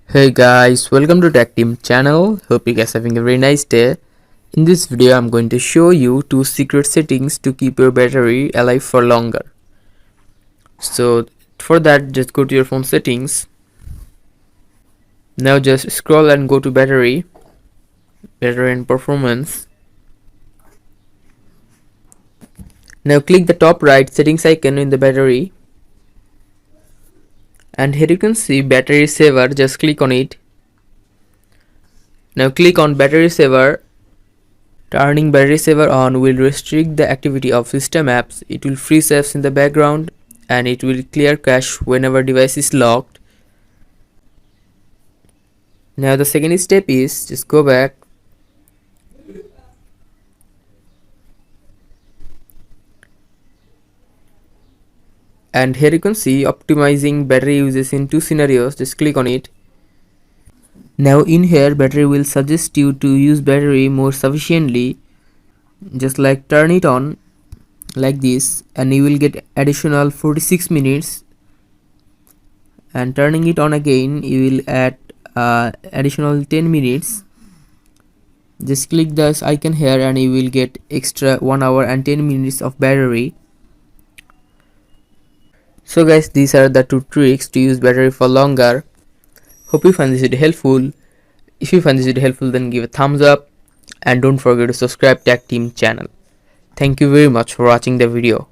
Hey guys, welcome to Tech Team channel. Hope you guys are having a very nice day. In this video, I'm going to show you two secret settings to keep your battery alive for longer. So for that, just go to your phone settings. Now just scroll and go to battery and performance. Now click the top right settings icon in the battery. And here you can see battery saver, just click on it. Now click on battery saver. Turning battery saver on will restrict the activity of system apps. It will freeze apps in the background and it will clear cache whenever device is locked. Now the second step is just go back and here you can see optimizing battery uses in two scenarios. Just click on it. Now in here battery will suggest you to use battery more sufficiently. Just like turn it on like this and you will get additional 46 minutes, and turning it on again you will add additional 10 minutes. Just click this icon here and you will get extra 1 hour and 10 minutes of battery. So guys, these are the two tricks to use battery for longer. Hope you find this video helpful. If you find this video helpful, then give a thumbs up and don't forget to subscribe Tech Team channel. Thank you very much for watching the video.